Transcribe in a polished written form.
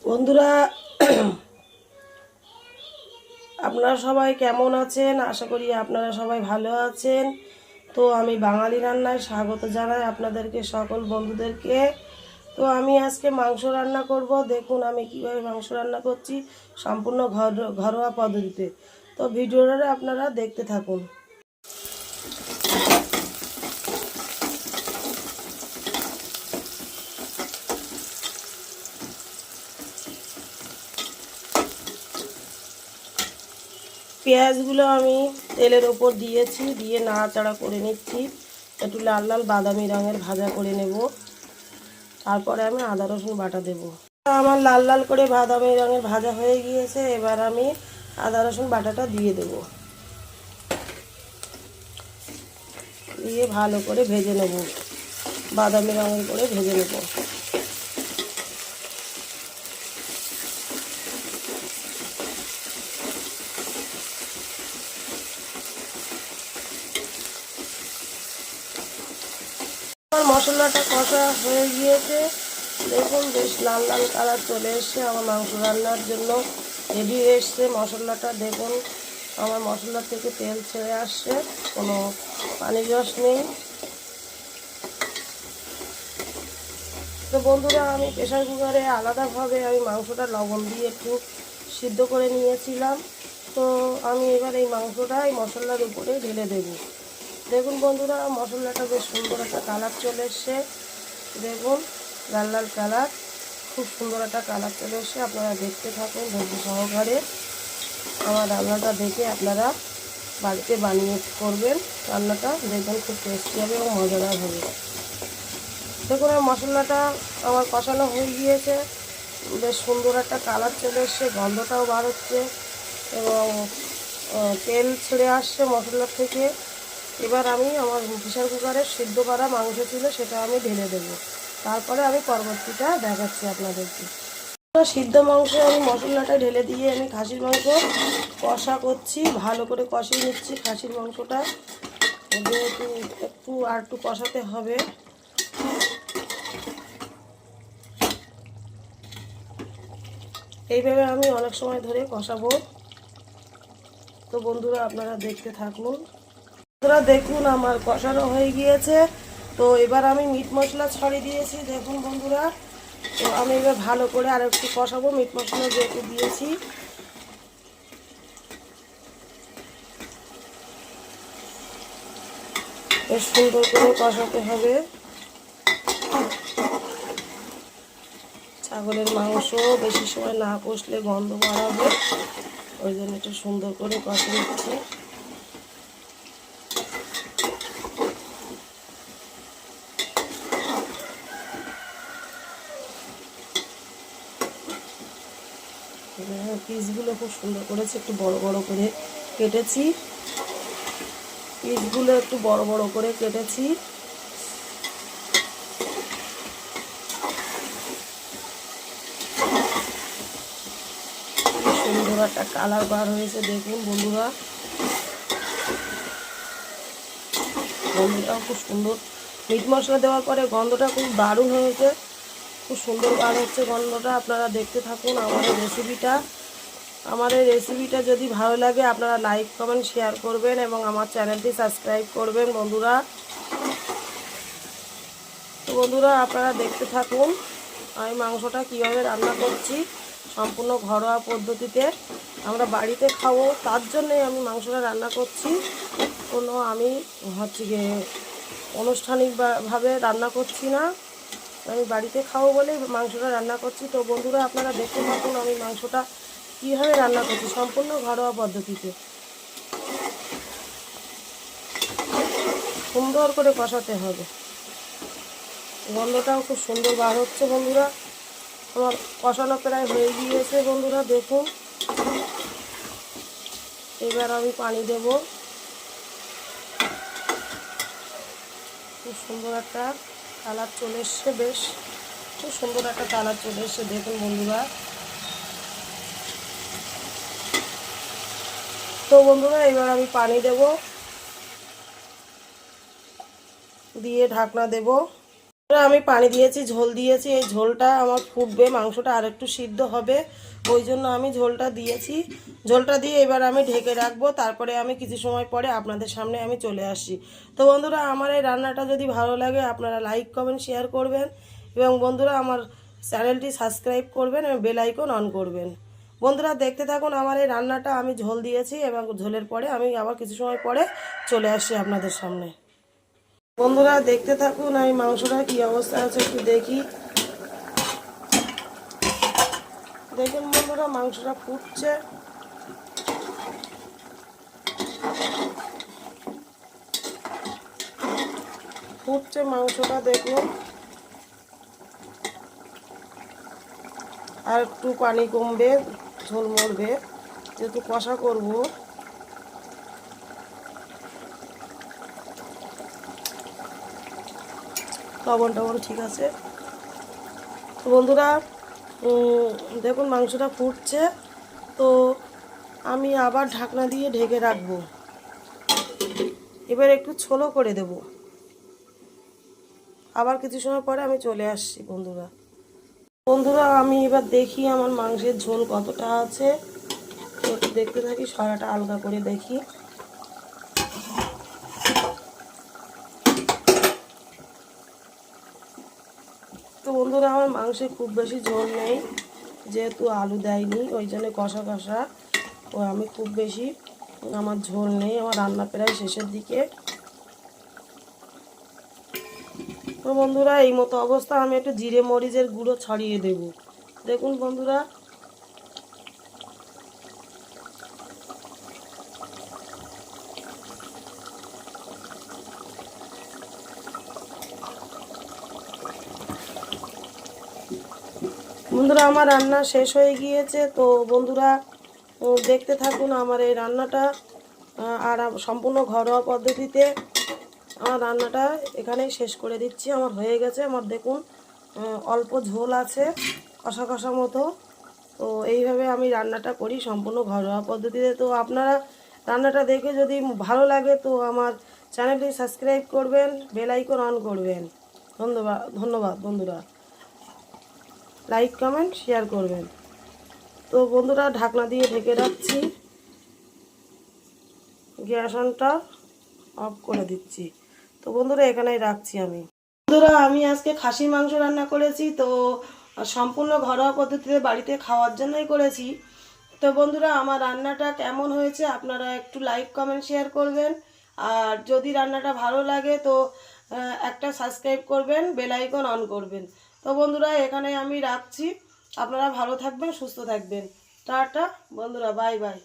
বন্ধুরা, আপনারা সবাই কেমন আছেন? আশা করি আপনারা সবাই ভালো আছেন। তো আমি বাঙালি রান্নায় স্বাগত জানাই আপনাদেরকে, সকল বন্ধুদেরকে। তো আমি আজকে মাংস রান্না করব। দেখুন আমি কিভাবে মাংস রান্না করছি, সম্পূর্ণ ঘরোয়া পদ্ধতিতে। তো ভিডিওটা আপনারা দেখতে থাকুন। পেঁয়াজগুলো আমি তেলের ওপর দিয়েছি, দিয়ে নাড়াচাড়া করে নিচ্ছি। একটু লাল লাল বাদামি রঙের ভাজা করে নেব। তারপরে আমি আদা রসুন বাটা দেব। আমার লাল লাল করে বাদামি রঙের ভাজা হয়ে গিয়েছে। এবার আমি আদা রসুন বাটাটা দিয়ে দেব, দিয়ে ভালো করে ভেজে নেব, বাদামি রঙের করে ভেজে নেব। আমার মশলাটা কষা হয়ে গিয়েছে। দেখুন বেশ লাল লাল কালার চলে এসছে। আমার মাংস রান্নার জন্য রেডি হয়ে এসছে মশলাটা। দেখুন আমার মশলা থেকে তেল ছেড়ে আসছে, কোনো পানির রস নেই। তো বন্ধুরা, আমি প্রেসার কুকারে আলাদাভাবে আমি মাংসটা লবণ দিয়ে একটু সিদ্ধ করে নিয়েছিলাম। তো আমি এবার এই মাংসটা এই মশলার উপরে ঢেলে দেব। দেখুন বন্ধুরা, মশলাটা বেশ সুন্দর একটা কালার চলে এসছে। দেখুন লাল লাল কালার, খুব সুন্দর একটা কালার চলে এসছে। আপনারা দেখতে থাকুন ধৈর্য সহকারে। আমার রান্নাটা দেখে আপনারা বাড়িতে বানিয়ে করবেন। রান্নাটা দেখবেন খুব টেস্টি হবে এবং মজাদার হবে। দেখুন মশলাটা আমার কষানো হয়ে গিয়েছে, বেশ সুন্দর একটা কালার চলে এসছে, গন্ধটাও বার হচ্ছে এবং তেল ছেড়ে আসছে মশলার থেকে। এবার আমি আমার প্রেসার কুকারে সিদ্ধ করা মাংস ছিল সেটা আমি ঢেলে দেবো। তারপরে আমি পরবর্তীটা দেখাচ্ছি আপনাদেরকে। সিদ্ধ মাংস আমি মশলাটা ঢেলে দিয়ে আমি খাসির মাংস কষা করছি, ভালো করে কষিয়ে নিচ্ছি খাসির মাংসটা। যেহেতু একটু কষাতে হবে। এইভাবে আমি অনেক সময় ধরে কষাবো। তো বন্ধুরা আপনারা দেখতে থাকুন। বন্ধুরা দেখুন আমার কষানো হয়ে গিয়েছে। তো এবার আমি মিট মশলা ছড়িয়ে দিয়েছি। দেখুন বন্ধুরা, তো আমি এবার ভালো করে আর একটু কষাবো। মিট মশলা যেহেতু দিয়েছি, বেশ সুন্দর করে কষাতে হবে। ছাগলের মাংস বেশি সময় না কষলে গন্ধ বাড়াবে, ওই জন্য একটু সুন্দর করে কষে নিচ্ছি। পিসগুলো খুব সুন্দর করেছে, একটু বড় বড় করে কেটেছি। পিসগুলো একটু বড় বড় করে কেটেছি। সুন্দর একটা কালার বার হয়েছে। দেখুন বন্ধুরা, গন্ধটাও খুব সুন্দর। মিট মশলা দেওয়ার পরে গন্ধটা খুব দারুণ হয়েছে, খুব সুন্দর বার হচ্ছে গন্ধটা। আপনারা দেখতে থাকুন আমার এই রেসিপিটা যদি ভালো লাগে আপনারা লাইক কমেন্ট শেয়ার করবেন এবং আমার চ্যানেলটি সাবস্ক্রাইব করবেন বন্ধুরা। তো বন্ধুরা আপনারা দেখতে থাকুন আমি মাংসটা কীভাবে রান্না করছি, সম্পূর্ণ ঘরোয়া পদ্ধতিতে। আমরা বাড়িতে খাবো, তার জন্যই আমি মাংসটা রান্না করছি। কোনো আমি গিয়ে আনুষ্ঠানিকভাবে রান্না করছি না, আমি বাড়িতে খাবো বলেই মাংসটা রান্না করছি। তো বন্ধুরা আপনারা দেখতে থাকুন আমি মাংসটা কীভাবে রান্না করছি, সম্পূর্ণ ঘরোয়া পদ্ধতিতে। সুন্দর করে কষাতে হবে, গন্ধটাও খুব সুন্দর বার হচ্ছে বন্ধুরা। আমার কষানো প্রায় হয়ে গিয়েছে বন্ধুরা। দেখুন এবার আমি পানি দেব। খুব সুন্দর একটা কালার চলে এসছে, বেশ খুব সুন্দর একটা কালার চলে এসছে। দেখুন বন্ধুরা, তো বন্ধুরা এবার আমি পানি দেব, দিয়ে ঢাকনা দেব। আমি পানি দিয়েছি, ঝোল দিয়েছি, এই ঝোলটা আমার ফুটবে, মাংসটা আর একটু সিদ্ধ হবে, ওই জন্য আমি ঝোলটা দিয়েছি। ঝোলটা দিয়ে এবার আমি ঢেকে রাখবো, তারপরে আমি কিছু সময় পরে আপনাদের সামনে আমি চলে আসি। তো বন্ধুরা, আমার এই রান্নাটা যদি ভালো লাগে আপনারা লাইক কমেন্ট শেয়ার করবেন, এবং বন্ধুরা আমার চ্যানেলটি সাবস্ক্রাইব করবেন এবং বেল আইকন অন করবেন। বন্ধুরা দেখতে থাকুন আমার এই রান্নাটা। আমি ঝোল দিয়েছি এবং ঝোলের পরে আমি আবার কিছু সময় পরে চলে আসি আপনাদের সামনে। বন্ধুরা দেখতে থাকুন আমি মাংসটা কি অবস্থা আছে একটু দেখি। দেখুন বন্ধুরা, মাংসটা ফুটছে, ফুটছে মাংসটা দেখুন। আর একটু পানি কমবে, ঝোল মরবে, যেহেতু কষা করব। লবণ টবণ ঠিক আছে। তো বন্ধুরা দেখুন মাংসটা ফুটছে, তো আমি আবার ঢাকনা দিয়ে ঢেকে রাখবো। এবার একটু ছোলো করে দেব, আবার কিছু সময় পরে আমি চলে আসছি। বন্ধুরা বন্ধুরা আমি এবার দেখি আমার মাংসের ঝোল কতটা আছে, একটু দেখতে থাকি, সরাটা আলগা করে দেখি। তো বন্ধুরা আমার মাংসে খুব বেশি ঝোল নেই, যেহেতু আলু দেয়নি ওই জন্য কষা কষা, ও আমি খুব বেশি আমার ঝোল নেই, আমার রান্না প্রায় শেষের দিকে। তো বন্ধুরা এই মতো অবস্থা, আমি একটু জিরে মরিচের গুঁড়ো ছড়িয়ে দেব। দেখুন বন্ধুরা, বন্ধুরা আমার রান্না শেষ হয়ে গিয়েছে। তো বন্ধুরা দেখতে থাকুন আমার এই রান্নাটা, আর সম্পূর্ণ ঘরোয়া পদ্ধতিতে আমার রান্নাটা এখানেই শেষ করে দিচ্ছি। আমার হয়ে গেছে, আমার দেখুন অল্প ঝোল আছে, কষা কষা মতো। তো এইভাবে আমি রান্নাটা করি সম্পূর্ণ ঘরোয়া পদ্ধতিতে। তো আপনারা রান্নাটা দেখে যদি ভালো লাগে তো আমার চ্যানেলটি সাবস্ক্রাইব করবেন, বেল আইকন অন করবেন। ধন্যবাদ ধন্যবাদ বন্ধুরা, লাইক কমেন্ট শেয়ার করবেন। তো বন্ধুরা ঢাকনা দিয়ে ঢেকে রাখছি, গ্যাস অনটা অফ করে দিচ্ছি। তো বন্ধুরা এখানেই রাখছি আমি। বন্ধুরা আমি আজকে খাসির মাংস রান্না করেছি, তো সম্পূর্ণ ঘরোয়া পদ্ধতিতে বাড়িতে খাওয়ার জন্যই করেছি। তো বন্ধুরা আমার রান্নাটা কেমন হয়েছে আপনারা একটু লাইক কমেন্ট শেয়ার করবেন, আর যদি রান্নাটা ভালো লাগে তো একটা সাবস্ক্রাইব করবেন, বেল আইকন অন করবেন। তো বন্ধুরা এখানে আমি রাখছি, আপনারা ভালো থাকবেন, সুস্থ থাকবেন। টাটা বন্ধুরা, বাই বাই।